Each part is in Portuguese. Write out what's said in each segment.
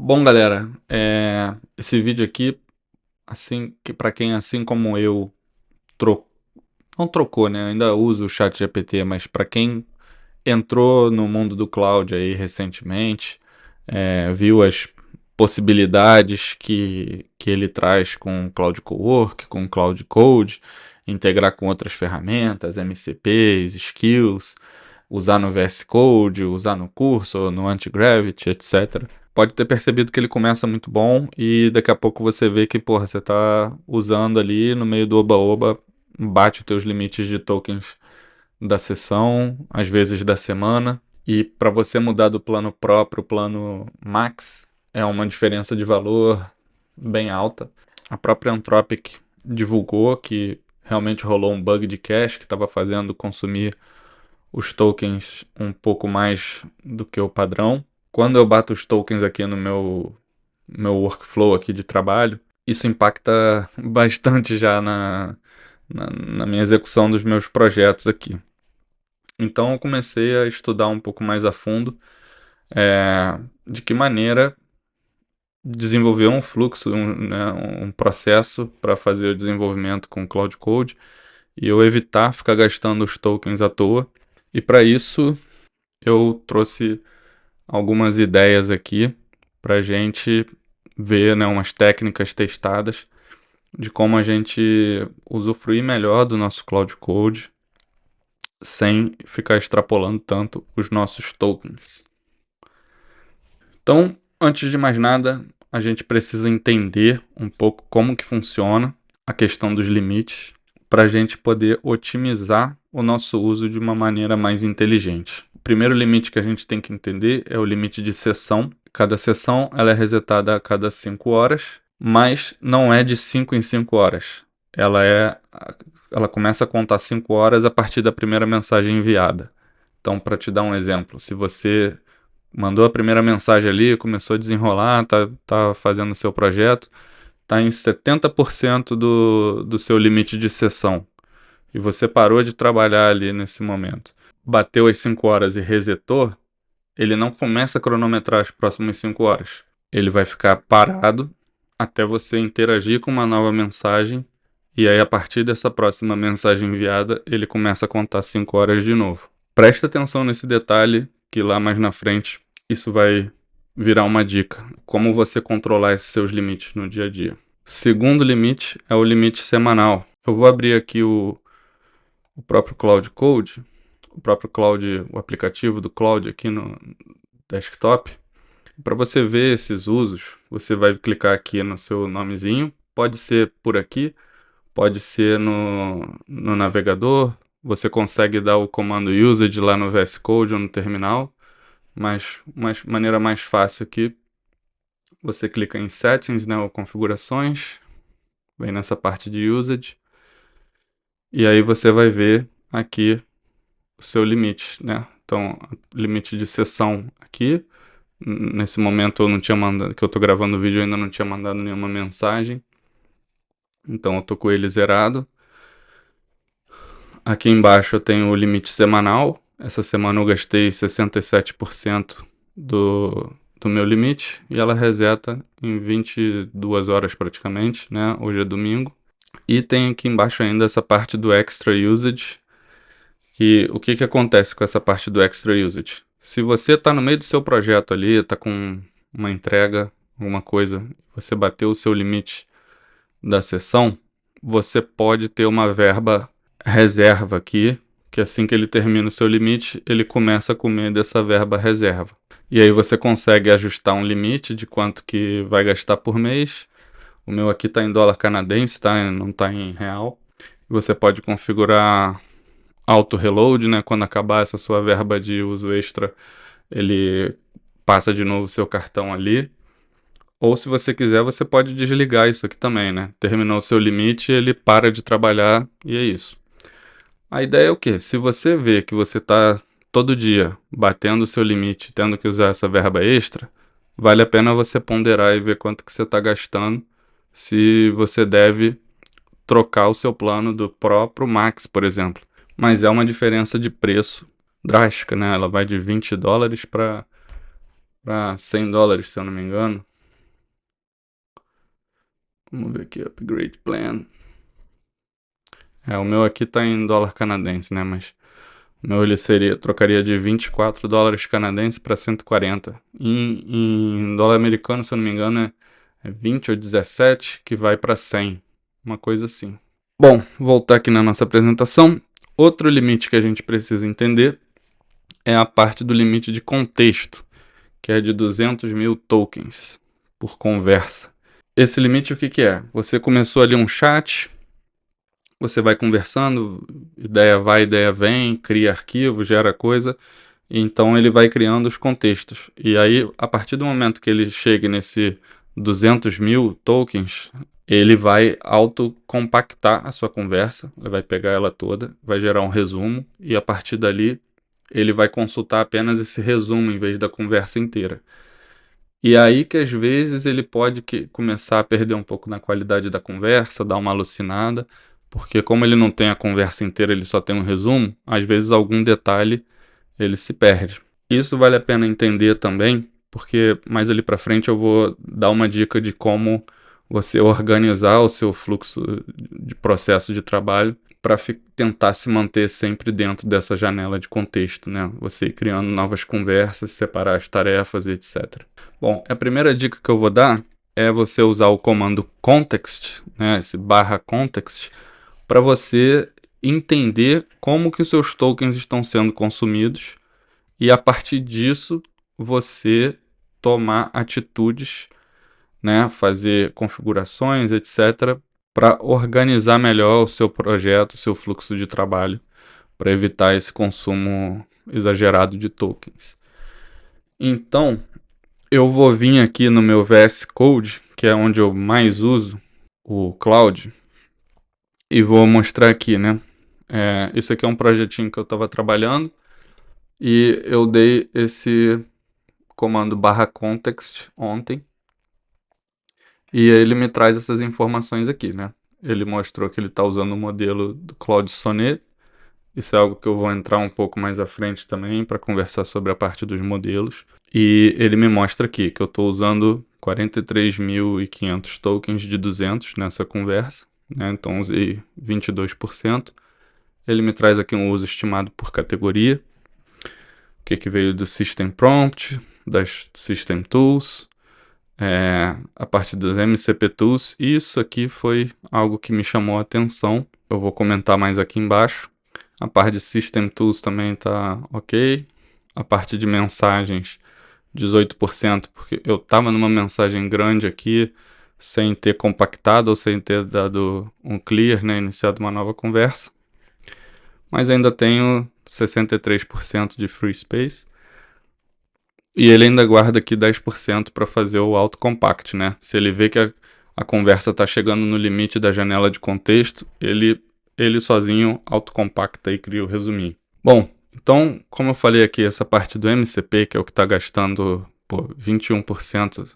Bom, galera, esse vídeo aqui, assim, que para quem, assim como eu, tro... não trocou, né? Ainda uso o chat GPT, mas para quem entrou no mundo do cloud aí recentemente, viu as possibilidades que ele traz com o Cloud Cowork, com o Cloud Code, integrar com outras ferramentas, MCPs, skills, usar no VS Code, usar no curso, no Antigravity, etc. Pode ter percebido que ele começa muito bom e daqui a pouco você vê que, porra, você tá usando ali no meio do oba-oba, bate os teus limites de tokens da sessão, às vezes da semana. E para você mudar do plano Pro para o plano Max, é uma diferença de valor bem alta. A própria Anthropic divulgou que realmente rolou um bug de cache que estava fazendo consumir os tokens um pouco mais do que o padrão. Quando eu bato os tokens aqui no meu workflow aqui de trabalho, isso impacta bastante já na minha execução dos meus projetos aqui. Então eu comecei a estudar um pouco mais a fundo de que maneira desenvolver um fluxo, né, um processo para fazer o desenvolvimento com Cloud Code e eu evitar ficar gastando os tokens à toa. E para isso eu trouxe algumas ideias aqui para a gente ver, né, umas técnicas testadas de como a gente usufruir melhor do nosso Cloud Code sem ficar extrapolando tanto os nossos tokens. Então, antes de mais nada, a gente precisa entender um pouco como que funciona a questão dos limites para a gente poder otimizar o nosso uso de uma maneira mais inteligente. O primeiro limite que a gente tem que entender é o limite de sessão. Cada sessão ela é resetada a cada 5 horas, mas não é de 5 em 5 horas. Ela começa a contar 5 horas a partir da primeira mensagem enviada. Então, para te dar um exemplo, se você mandou a primeira mensagem ali, começou a desenrolar, tá fazendo o seu projeto, tá em 70% do seu limite de sessão. E você parou de trabalhar ali nesse momento. Bateu as 5 horas e resetou, ele não começa a cronometrar as próximas 5 horas. Ele vai ficar parado até você interagir com uma nova mensagem. E aí, a partir dessa próxima mensagem enviada, ele começa a contar 5 horas de novo. Presta atenção nesse detalhe, que lá mais na frente isso vai virar uma dica. Como você controlar esses seus limites no dia a dia. Segundo limite é o limite semanal. Eu vou abrir aqui o próprio Cloud Code, o aplicativo do Cloud aqui no desktop. Para você ver esses usos, você vai clicar aqui no seu nomezinho. Pode ser por aqui, pode ser no navegador. Você consegue dar o comando usage lá no VS Code ou no terminal. Mas uma maneira mais fácil aqui, você clica em Settings, né, ou Configurações, vem nessa parte de Usage, e aí você vai ver aqui o seu limite, né? Então, limite de sessão aqui. Nesse momento eu não tinha mandado, que eu tô gravando o vídeo, eu ainda não tinha mandado nenhuma mensagem. Então eu tô com ele zerado. Aqui embaixo eu tenho o limite semanal. Essa semana eu gastei 67% do meu limite e ela reseta em 22 horas praticamente, né? Hoje é domingo. E tem aqui embaixo ainda essa parte do Extra Usage. E o que acontece com essa parte do Extra Usage? Se você está no meio do seu projeto ali, está com uma entrega, alguma coisa, você bateu o seu limite da sessão, você pode ter uma verba reserva aqui, que assim que ele termina o seu limite, ele começa a comer dessa verba reserva. E aí você consegue ajustar um limite de quanto que vai gastar por mês. O meu aqui está em dólar canadense, tá? Não está em real. Você pode configurar auto reload, né? Quando acabar essa sua verba de uso extra, ele passa de novo o seu cartão ali. Ou se você quiser, você pode desligar isso aqui também, né? Terminou o seu limite, ele para de trabalhar e é isso. A ideia é o quê? Se você vê que você está todo dia batendo o seu limite, tendo que usar essa verba extra, vale a pena você ponderar e ver quanto que você está gastando, se você deve trocar o seu plano do Pro para o Max, por exemplo. Mas é uma diferença de preço drástica, né? Ela vai de $20 para $100, se eu não me engano. Vamos ver aqui, upgrade plan. O meu aqui tá em dólar canadense, né? Mas o meu ele trocaria de 24 dólares canadenses para 140. Em dólar americano, se eu não me engano, é 20 ou 17 que vai para 100. Uma coisa assim. Bom, voltar aqui na nossa apresentação. Outro limite que a gente precisa entender é a parte do limite de contexto, que é de 200 mil tokens por conversa. Esse limite o que que é? Você começou ali um chat, você vai conversando, ideia vai, ideia vem, cria arquivo, gera coisa, e então ele vai criando os contextos. E aí, a partir do momento que ele chegue nesse 200 mil tokens, ele vai autocompactar a sua conversa, ele vai pegar ela toda, vai gerar um resumo, e a partir dali ele vai consultar apenas esse resumo em vez da conversa inteira. E aí que às vezes ele pode começar a perder um pouco na qualidade da conversa, dar uma alucinada, porque como ele não tem a conversa inteira, ele só tem um resumo, às vezes algum detalhe ele se perde. Isso vale a pena entender também, porque mais ali para frente eu vou dar uma dica de como você organizar o seu fluxo de processo de trabalho para tentar se manter sempre dentro dessa janela de contexto, né? Você ir criando novas conversas, separar as tarefas, etc. Bom, a primeira dica que eu vou dar é você usar o comando context, né? Esse /context, para você entender como que os seus tokens estão sendo consumidos e a partir disso você tomar atitudes, né, fazer configurações, etc, para organizar melhor o seu projeto, o seu fluxo de trabalho, para evitar esse consumo exagerado de tokens. Então, eu vou vir aqui no meu VS Code, que é onde eu mais uso o Cloud, e vou mostrar aqui, né? Isso aqui é um projetinho que eu estava trabalhando e eu dei esse comando /context ontem e ele me traz essas informações aqui, né? Ele mostrou que ele está usando o modelo do Claude Sonnet. Isso é algo que eu vou entrar um pouco mais à frente também para conversar sobre a parte dos modelos. E ele me mostra aqui que eu estou usando 43.500 tokens de 200 nessa conversa, né? Então usei 22%. Ele me traz aqui um uso estimado por categoria, o que veio do System Prompt, das System Tools, a parte dos MCP Tools. Isso aqui foi algo que me chamou a atenção. Eu vou comentar mais aqui embaixo. A parte de System Tools também está ok. A parte de mensagens, 18%, porque eu estava numa mensagem grande aqui, sem ter compactado ou sem ter dado um clear, né, iniciado uma nova conversa. Mas ainda tenho 63% de free space. E ele ainda guarda aqui 10% para fazer o autocompact, né? Se ele vê que a conversa está chegando no limite da janela de contexto, ele sozinho autocompacta e cria o resuminho. Bom, então, como eu falei aqui, essa parte do MCP, que é o que está gastando 21%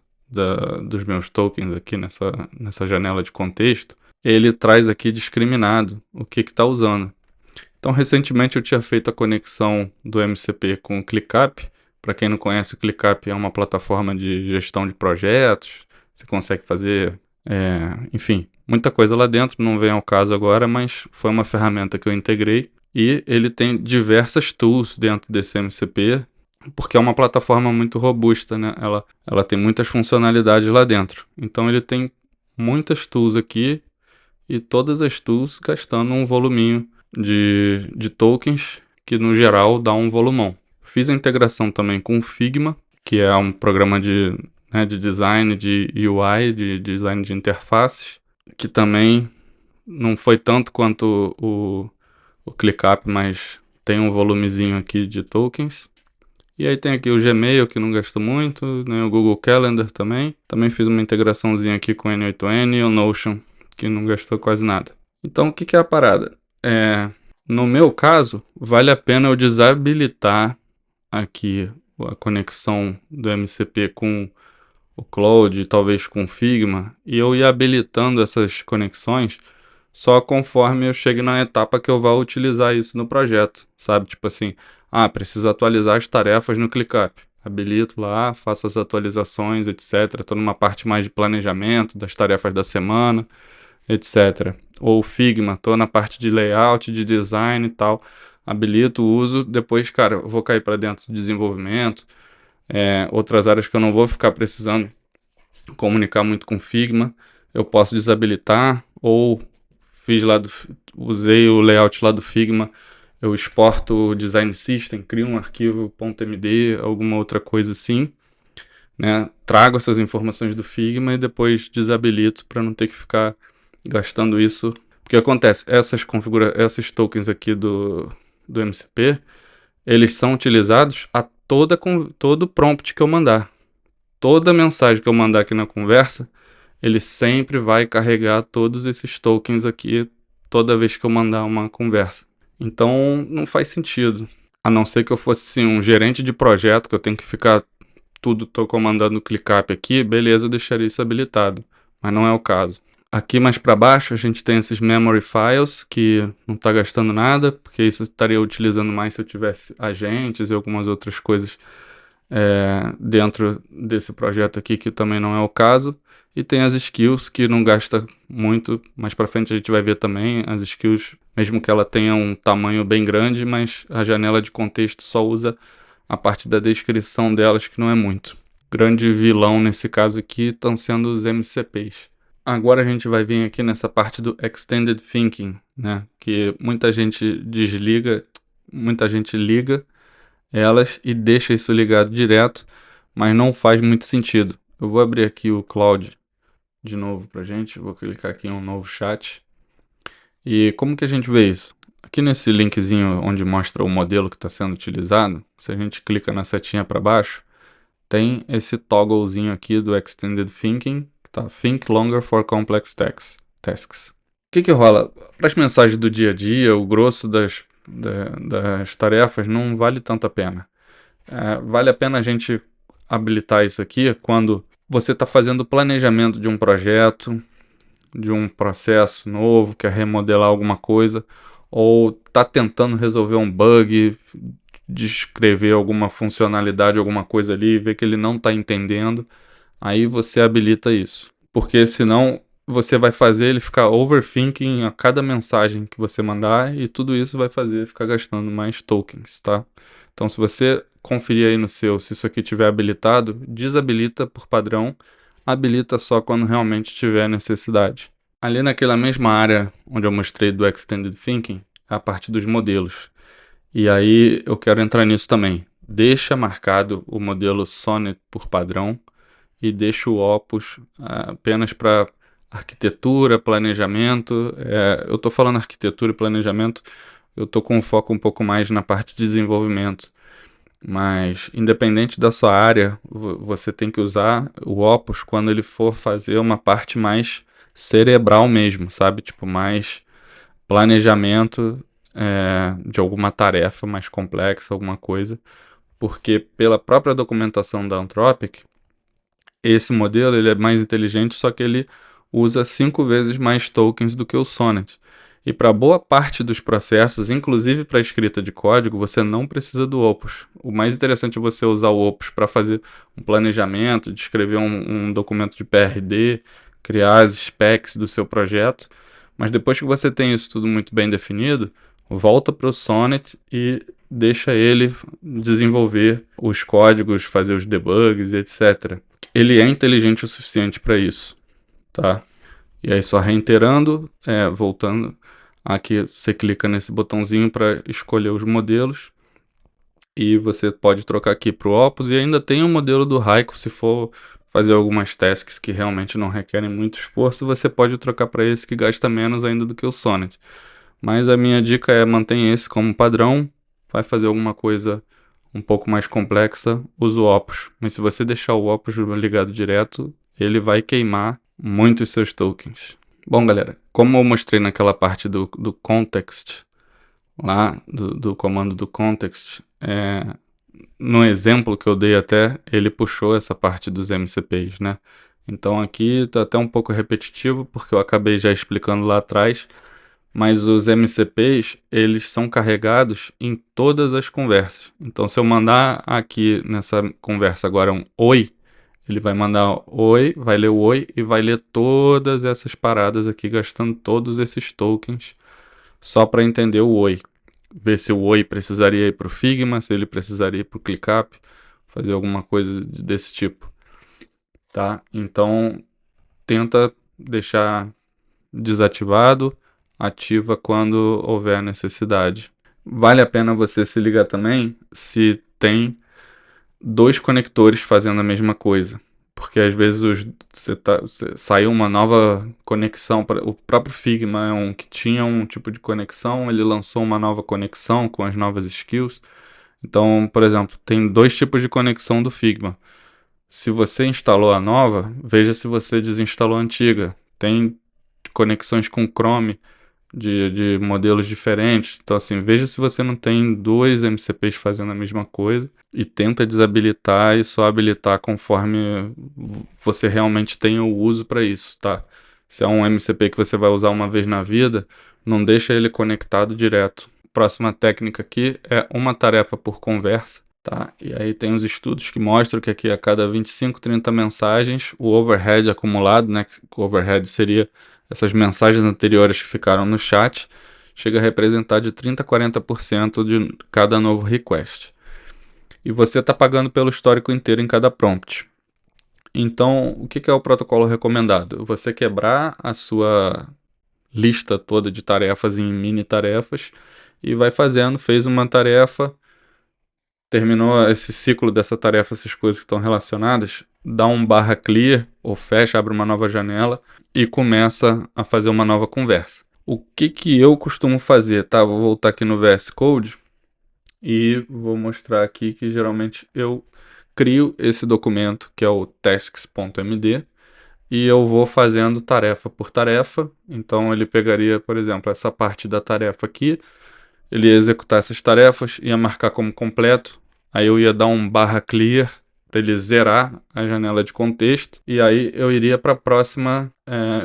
dos meus tokens aqui nessa janela de contexto, ele traz aqui discriminado o que está usando. Então, recentemente eu tinha feito a conexão do MCP com o ClickUp. Para quem não conhece, o ClickUp é uma plataforma de gestão de projetos. Você consegue fazer, enfim, muita coisa lá dentro. Não vem ao caso agora, mas foi uma ferramenta que eu integrei. E ele tem diversas tools dentro desse MCP, porque é uma plataforma muito robusta, né? Ela tem muitas funcionalidades lá dentro. Então, ele tem muitas tools aqui e todas as tools gastando um voluminho de tokens, que no geral dá um volumão. Fiz a integração também com o Figma, que é um programa de design de UI, de design de interfaces, que também não foi tanto quanto o ClickUp, mas tem um volumezinho aqui de tokens. E aí tem aqui o Gmail, que não gastou muito, né, o Google Calendar também. Também fiz uma integraçãozinha aqui com o N8N e o Notion, que não gastou quase nada. Então, o que é a parada? No meu caso, vale a pena eu desabilitar aqui a conexão do MCP com o Cloud, talvez com o Figma, e eu ir habilitando essas conexões só conforme eu chegue na etapa que eu vá utilizar isso no projeto, sabe? Tipo assim, preciso atualizar as tarefas no ClickUp. habilito lá, faço as atualizações, etc. Estou numa parte mais de planejamento das tarefas da semana, etc. Ou Figma, estou na parte de layout, de design e tal, habilito, uso, depois, cara, eu vou cair para dentro de desenvolvimento, outras áreas que eu não vou ficar precisando comunicar muito com Figma, eu posso desabilitar, ou usei o layout lá do Figma, eu exporto o Design System, crio um arquivo .md, alguma outra coisa assim, né? Trago essas informações do Figma e depois desabilito para não ter que ficar gastando isso. O que acontece? Esses tokens aqui do MCP, eles são utilizados a todo prompt que eu mandar. Toda mensagem que eu mandar aqui na conversa, ele sempre vai carregar todos esses tokens aqui toda vez que eu mandar uma conversa. Então, não faz sentido. A não ser que eu fosse assim, um gerente de projeto, que eu tenho que ficar tô comandando no ClickUp aqui, beleza, eu deixaria isso habilitado. Mas não é o caso. Aqui mais para baixo a gente tem esses memory files, que não está gastando nada, porque isso eu estaria utilizando mais se eu tivesse agentes e algumas outras coisas dentro desse projeto aqui, que também não é o caso. E tem as skills, que não gasta muito, mais para frente a gente vai ver também as skills, mesmo que ela tenha um tamanho bem grande, mas a janela de contexto só usa a parte da descrição delas, que não é muito. Grande vilão nesse caso aqui estão sendo os MCPs. Agora a gente vai vir aqui nessa parte do Extended Thinking, né? Que muita gente desliga, muita gente liga elas e deixa isso ligado direto, mas não faz muito sentido. Eu vou abrir aqui o Cloud de novo pra gente, vou clicar aqui em um novo chat. E como que a gente vê isso? Aqui nesse linkzinho onde mostra o modelo que está sendo utilizado, se a gente clica na setinha para baixo, tem esse togglezinho aqui do Extended Thinking, que tá Think Longer for Complex Tasks. O que rola? Para as mensagens do dia a dia, o grosso das tarefas não vale tanto a pena. Vale a pena a gente habilitar isso aqui quando você está fazendo o planejamento de um projeto, de um processo novo, quer remodelar alguma coisa, ou está tentando resolver um bug, descrever alguma funcionalidade, alguma coisa ali, e ver que ele não está entendendo, aí você habilita isso. Porque senão você vai fazer ele ficar overthinking a cada mensagem que você mandar, e tudo isso vai fazer ele ficar gastando mais tokens, tá? Então, se você conferir aí no seu, se isso aqui tiver habilitado, desabilita por padrão, habilita só quando realmente tiver necessidade. Ali naquela mesma área onde eu mostrei do Extended Thinking, é a parte dos modelos. E aí eu quero entrar nisso também. Deixa marcado o modelo Sonnet por padrão e deixa o Opus apenas para arquitetura, planejamento. Eu estou falando arquitetura e planejamento, eu estou com um foco um pouco mais na parte de desenvolvimento. Mas, independente da sua área, você tem que usar o Opus quando ele for fazer uma parte mais cerebral mesmo, sabe? Tipo, mais planejamento de alguma tarefa mais complexa, alguma coisa. Porque, pela própria documentação da Anthropic, esse modelo ele é mais inteligente, só que ele usa 5 vezes mais tokens do que o Sonnet. E para boa parte dos processos, inclusive para escrita de código, você não precisa do Opus. O mais interessante é você usar o Opus para fazer um planejamento, descrever um documento de PRD, criar as specs do seu projeto. Mas depois que você tem isso tudo muito bem definido, volta para o Sonnet e deixa ele desenvolver os códigos, fazer os debugs, etc. Ele é inteligente o suficiente para isso, tá? E aí, só reiterando, voltando, aqui você clica nesse botãozinho para escolher os modelos e você pode trocar aqui para o Opus, e ainda tem o modelo do Haiku. Se for fazer algumas tasks que realmente não requerem muito esforço, você pode trocar para esse, que gasta menos ainda do que o Sonnet. Mas a minha dica é mantenha esse como padrão. Vai fazer alguma coisa um pouco mais complexa, usa o Opus. Mas se você deixar o Opus ligado direto, ele vai queimar muito os seus tokens. Bom, galera, como eu mostrei naquela parte do context, lá do comando do context, no exemplo que eu dei até, ele puxou essa parte dos MCPs, né? Então aqui está até um pouco repetitivo, porque eu acabei já explicando lá atrás, mas os MCPs, eles são carregados em todas as conversas. Então, se eu mandar aqui nessa conversa agora um oi, ele vai mandar oi, vai ler o oi e vai ler todas essas paradas aqui, gastando todos esses tokens só para entender o oi. Ver se o oi precisaria ir para o Figma, se ele precisaria ir para o ClickUp, fazer alguma coisa desse tipo, tá? Então, tenta deixar desativado, ativa quando houver necessidade. Vale a pena você se ligar também se tem dois conectores fazendo a mesma coisa. Porque às vezes saiu uma nova conexão. O próprio Figma é um que tinha um tipo de conexão, ele lançou uma nova conexão com as novas skills. Então, por exemplo, tem dois tipos de conexão do Figma. Se você instalou a nova, veja se você desinstalou a antiga. Tem conexões com Chrome de modelos diferentes. Então, assim, veja se você não tem dois MCPs fazendo a mesma coisa e tenta desabilitar e só habilitar conforme você realmente tenha o uso para isso, tá? Se é um MCP que você vai usar uma vez na vida, não deixa ele conectado direto. Próxima técnica aqui é uma tarefa por conversa. Tá? E aí tem os estudos que mostram que aqui a cada 25, 30 mensagens, o overhead acumulado, né? O overhead seria essas mensagens anteriores que ficaram no chat, chega a representar de 30 a 40% de cada novo request. E você está pagando pelo histórico inteiro em cada prompt. Então, o que é o protocolo recomendado? Você quebrar a sua lista toda de tarefas em mini tarefas e vai fazendo, fez uma tarefa, terminou esse ciclo dessa tarefa, essas coisas que estão relacionadas, dá um barra clear ou fecha, abre uma nova janela e começa a fazer uma nova conversa. O que eu costumo fazer, tá? Vou voltar aqui no VS Code e vou mostrar aqui que geralmente eu crio esse documento que é o tasks.md e eu vou fazendo tarefa por tarefa. Então ele pegaria, por exemplo, essa parte da tarefa aqui, ele ia executar essas tarefas, ia marcar como completo, aí eu ia dar um barra clear para ele zerar a janela de contexto, e aí eu iria para a próxima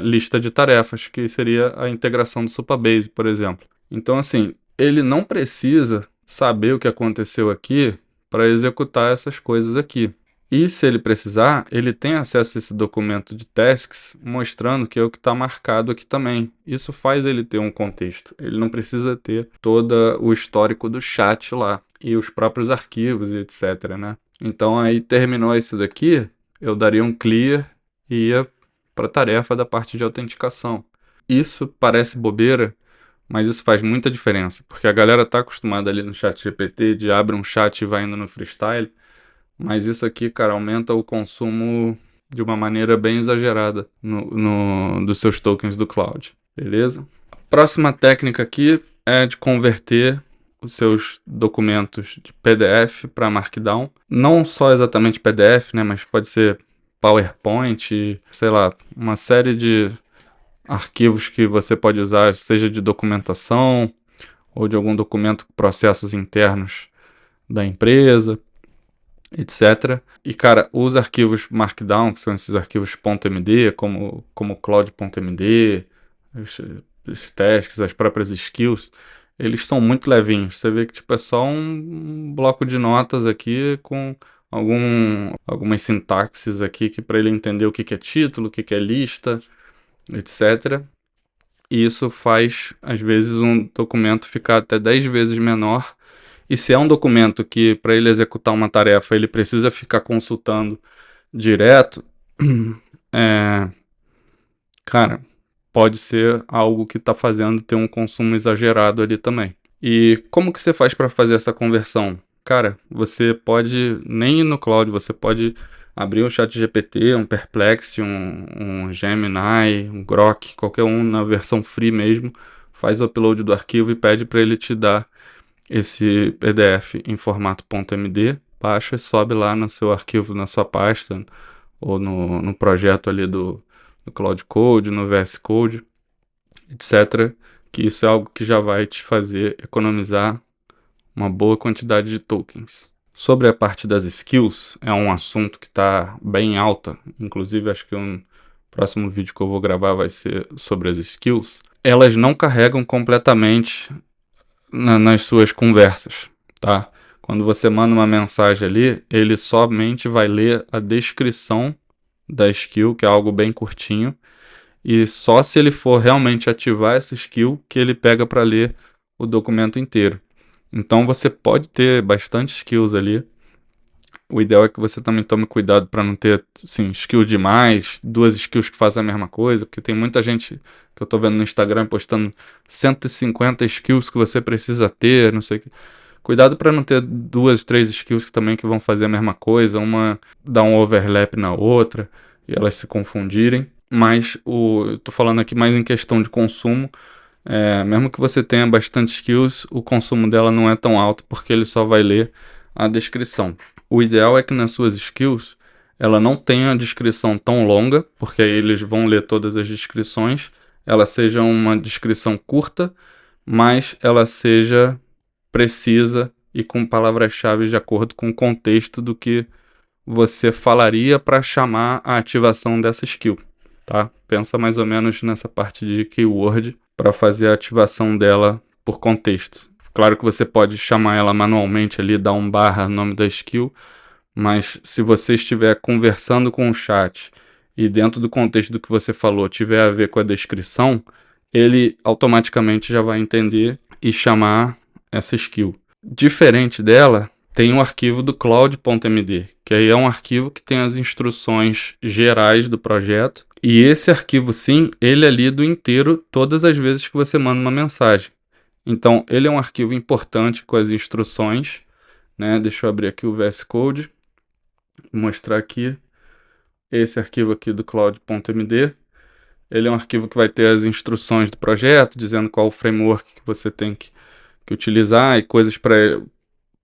lista de tarefas, que seria a integração do Supabase, por exemplo. Então, assim, ele não precisa saber o que aconteceu aqui para executar essas coisas aqui. E se ele precisar, ele tem acesso a esse documento de tasks mostrando que é o que está marcado aqui também. Isso faz ele ter um contexto. Ele não precisa ter todo o histórico do chat lá e os próprios arquivos e etc, né? Então aí terminou isso daqui, eu daria um clear e ia para a tarefa da parte de autenticação. Isso parece bobeira, mas isso faz muita diferença, porque a galera está acostumada ali no chat GPT de abre um chat e vai indo no freestyle. Mas isso aqui, cara, aumenta o consumo de uma maneira bem exagerada dos seus tokens do cloud, beleza? A próxima técnica aqui é de converter os seus documentos de PDF para Markdown. Não só exatamente PDF, né, mas pode ser PowerPoint, sei lá, uma série de arquivos que você pode usar, seja de documentação ou de algum documento, processos internos da empresa, etc. E, cara, os arquivos Markdown, que são esses arquivos .md, como cloud.md, os tasks, as próprias skills, eles são muito levinhos. Você vê que tipo, é só um bloco de notas aqui com algumas sintaxes aqui que para ele entender o que é título, o que é lista, etc. E isso faz, às vezes, um documento ficar até 10 vezes menor. E se é um documento que, para ele executar uma tarefa, ele precisa ficar consultando direto, cara, pode ser algo que está fazendo ter um consumo exagerado ali também. E como que você faz para fazer essa conversão? Cara, você pode, nem ir no cloud, você pode abrir um ChatGPT, um Perplexity, um Gemini, um Grok, qualquer um na versão free mesmo, faz o upload do arquivo e pede para ele te dar esse PDF em formato .md, baixa, sobe lá no seu arquivo, na sua pasta, ou no projeto ali do Cloud Code, no VS Code, etc. Que isso é algo que já vai te fazer economizar uma boa quantidade de tokens. Sobre a parte das skills, é um assunto que está bem alta, inclusive acho que um próximo vídeo que eu vou gravar vai ser sobre as skills. elas não carregam completamente nas suas conversas, tá? Quando você manda uma mensagem ali, ele somente vai ler a descrição da skill, que é algo bem curtinho, e só se ele for realmente ativar essa skill que ele pega para ler o documento inteiro. Então você pode ter bastante skills ali. O ideal é que você também tome cuidado para não ter, assim, skills demais, duas skills que fazem a mesma coisa, porque tem muita gente que eu tô vendo no Instagram postando 150 skills que você precisa ter, não sei o que. Cuidado para não ter duas, três skills também que vão fazer a mesma coisa, uma dar um overlap na outra e elas se confundirem. Mas eu tô falando aqui mais em questão de consumo. Mesmo que você tenha bastante skills, o consumo dela não é tão alto porque ele só vai ler a descrição. O ideal é que nas suas skills ela não tenha a descrição tão longa, porque aí eles vão ler todas as descrições. Ela seja uma descrição curta, mas ela seja precisa e com palavras-chave de acordo com o contexto do que você falaria para chamar a ativação dessa skill, tá? Pensa mais ou menos nessa parte de keyword para fazer a ativação dela por contexto. Claro que você pode chamar ela manualmente ali, dar um barra no nome da skill, mas se você estiver conversando com o chat e dentro do contexto do que você falou tiver a ver com a descrição, ele automaticamente já vai entender e chamar essa skill. Diferente dela, tem o arquivo do cloud.md, que aí é um arquivo que tem as instruções gerais do projeto. E esse arquivo, sim, ele é lido inteiro todas as vezes que você manda uma mensagem. Então, ele é um arquivo importante com as instruções, né? Deixa eu abrir aqui o VS Code, mostrar aqui esse arquivo aqui do cloud.md. Ele é um arquivo que vai ter as instruções do projeto, dizendo qual o framework que você tem que utilizar e coisas para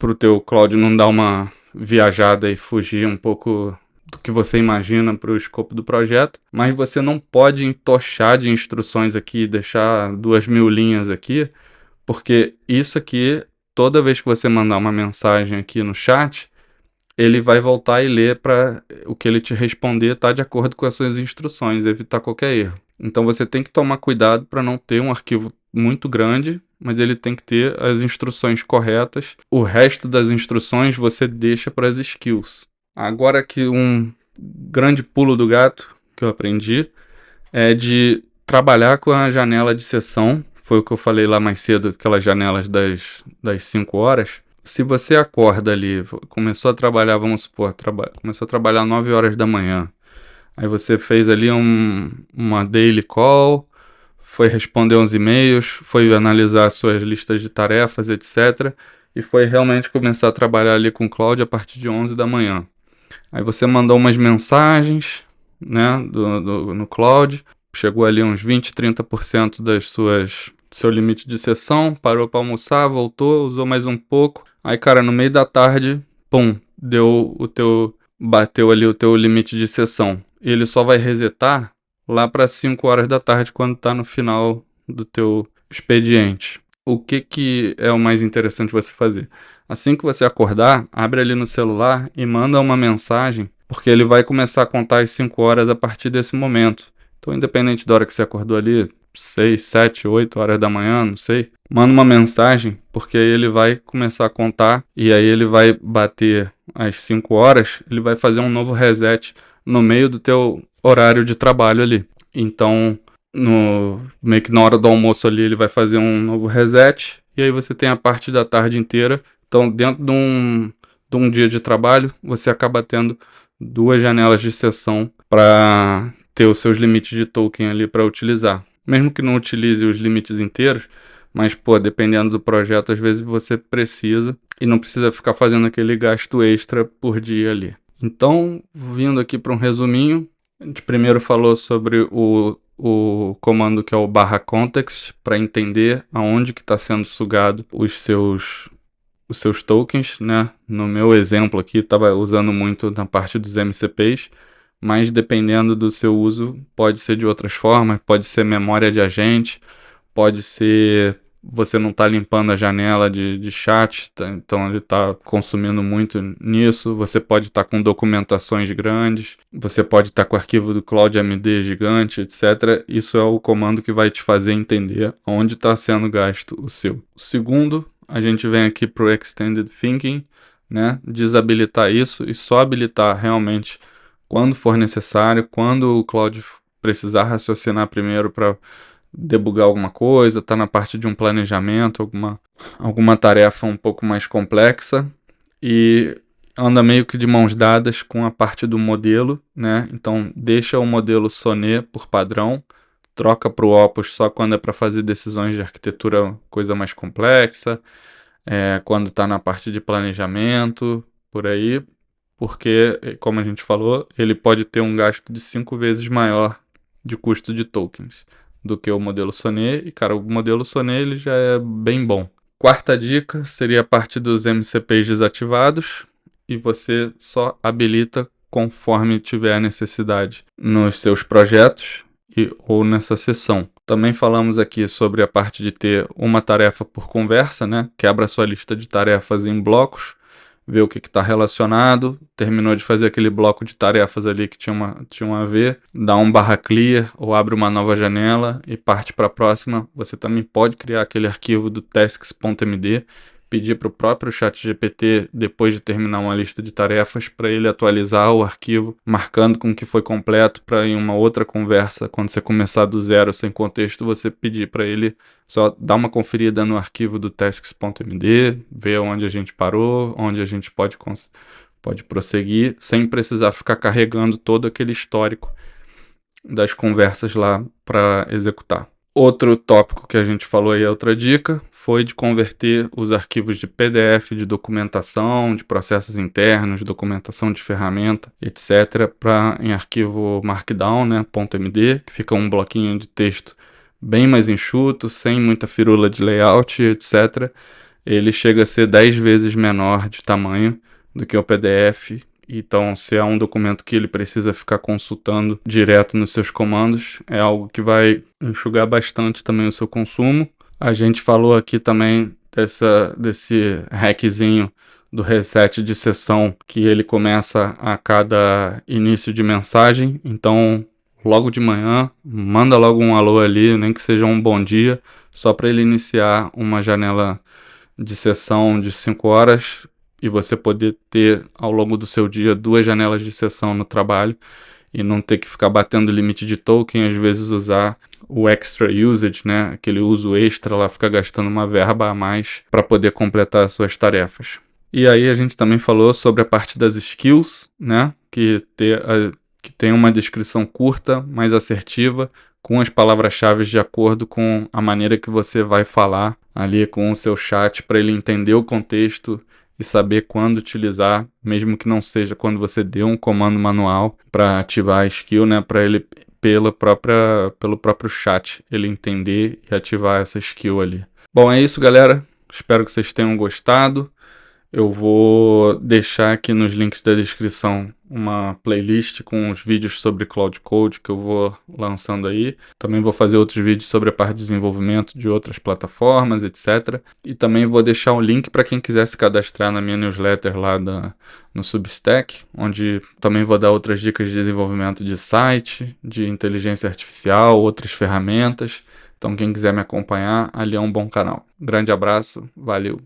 o teu cloud não dar uma viajada e fugir um pouco do que você imagina para o escopo do projeto, mas você não pode entochar de instruções aqui, deixar 2.000 linhas aqui, porque isso aqui, toda vez que você mandar uma mensagem aqui no chat, ele vai voltar e ler para o que ele te responder tá de acordo com as suas instruções, evitar qualquer erro. Então você tem que tomar cuidado para não ter um arquivo muito grande, mas ele tem que ter as instruções corretas. O resto das instruções você deixa para as skills. Agora que um grande pulo do gato que eu aprendi é de trabalhar com a janela de sessão. Foi o que eu falei lá mais cedo, aquelas janelas das 5 horas. Se você acorda ali, começou a trabalhar, vamos supor, começou a trabalhar 9 horas da manhã. Aí você fez ali uma daily call, foi responder uns e-mails, foi analisar suas listas de tarefas, etc. E foi realmente começar a trabalhar ali com o Cloud a partir de 11 da manhã. Aí você mandou umas mensagens, né, no Cloud, chegou ali uns 20, 30% seu limite de sessão, parou para almoçar, voltou, usou mais um pouco. Aí, cara, no meio da tarde, pum, bateu ali o teu limite de sessão. Ele só vai resetar lá para 5 horas da tarde, quando está no final do teu expediente. O que é o mais interessante você fazer? Assim que você acordar, abre ali no celular e manda uma mensagem, porque ele vai começar a contar as 5 horas a partir desse momento. Então, independente da hora que você acordou ali, 6, 7, 8 horas da manhã, não sei, manda uma mensagem, porque aí ele vai começar a contar e aí ele vai bater às 5 horas, ele vai fazer um novo reset no meio do teu horário de trabalho ali. Então, meio que na hora do almoço ali, ele vai fazer um novo reset e aí você tem a parte da tarde inteira. Então, dentro de um dia de trabalho, você acaba tendo 2 janelas de sessão para ter os seus limites de token ali para utilizar. Mesmo que não utilize os limites inteiros, mas, pô, dependendo do projeto, às vezes você precisa e não precisa ficar fazendo aquele gasto extra por dia ali. Então, vindo aqui para um resuminho, a gente primeiro falou sobre o comando que é o /context, para entender aonde que está sendo sugado os seus tokens, né? No meu exemplo aqui, estava usando muito na parte dos MCPs, mas dependendo do seu uso, pode ser de outras formas, pode ser memória de agente, pode ser você não está limpando a janela de chat, então ele está consumindo muito nisso. Você pode estar com documentações grandes, você pode estar com o arquivo do CloudMD gigante, etc. Isso é o comando que vai te fazer entender onde está sendo gasto o seu. Segundo, a gente vem aqui para o Extended Thinking, né? Desabilitar isso e só habilitar realmente quando for necessário, quando o Cloud precisar raciocinar primeiro para debugar alguma coisa, tá na parte de um planejamento, alguma tarefa um pouco mais complexa, e anda meio que de mãos dadas com a parte do modelo, né? Então deixa o modelo Sonnet por padrão, troca para o Opus só quando é para fazer decisões de arquitetura, coisa mais complexa, quando está na parte de planejamento, por aí, porque, como a gente falou, ele pode ter um gasto de 5 vezes maior de custo de tokens do que o modelo Sonnet, e cara, o modelo Sonnet ele já é bem bom. Quarta dica seria a parte dos MCPs desativados, e você só habilita conforme tiver a necessidade nos seus projetos ou nessa sessão. Também falamos aqui sobre a parte de ter uma tarefa por conversa, né? Quebra sua lista de tarefas em blocos, vê o que está relacionado, terminou de fazer aquele bloco de tarefas ali que tinham a ver, dá um /clear ou abre uma nova janela e parte para a próxima. Você também pode criar aquele arquivo do tasks.md, pedir para o próprio ChatGPT, depois de terminar uma lista de tarefas, para ele atualizar o arquivo, marcando com que foi completo, para em uma outra conversa, quando você começar do zero, sem contexto, você pedir para ele só dar uma conferida no arquivo do tasks.md, ver onde a gente parou, onde a gente pode prosseguir, sem precisar ficar carregando todo aquele histórico das conversas lá para executar. Outro tópico que a gente falou aí, outra dica, foi de converter os arquivos de PDF, de documentação, de processos internos, documentação de ferramenta, etc., em arquivo Markdown, né, .md, que fica um bloquinho de texto bem mais enxuto, sem muita firula de layout, etc. Ele chega a ser 10 vezes menor de tamanho do que o PDF. Então, se é um documento que ele precisa ficar consultando direto nos seus comandos, é algo que vai enxugar bastante também o seu consumo. A gente falou aqui também desse hackzinho do reset de sessão, que ele começa a cada início de mensagem. Então, logo de manhã, manda logo um alô ali, nem que seja um bom dia, só para ele iniciar uma janela de sessão de 5 horas, e você poder ter ao longo do seu dia 2 janelas de sessão no trabalho e não ter que ficar batendo limite de token, às vezes usar o extra usage, né, aquele uso extra lá, ficar gastando uma verba a mais para poder completar as suas tarefas. E aí a gente também falou sobre a parte das skills, né, que tem uma descrição curta, mais assertiva, com as palavras-chave de acordo com a maneira que você vai falar ali com o seu chat, para ele entender o contexto e saber quando utilizar, mesmo que não seja quando você deu um comando manual para ativar a skill, né, para ele pelo próprio chat ele entender e ativar essa skill ali. Bom, é isso, galera. Espero que vocês tenham gostado. Eu vou deixar aqui nos links da descrição uma playlist com os vídeos sobre Cloud Code que eu vou lançando aí. Também vou fazer outros vídeos sobre a parte de desenvolvimento de outras plataformas, etc. E também vou deixar um link para quem quiser se cadastrar na minha newsletter lá no Substack, onde também vou dar outras dicas de desenvolvimento de site, de inteligência artificial, outras ferramentas. Então quem quiser me acompanhar, ali é um bom canal. Grande abraço, valeu!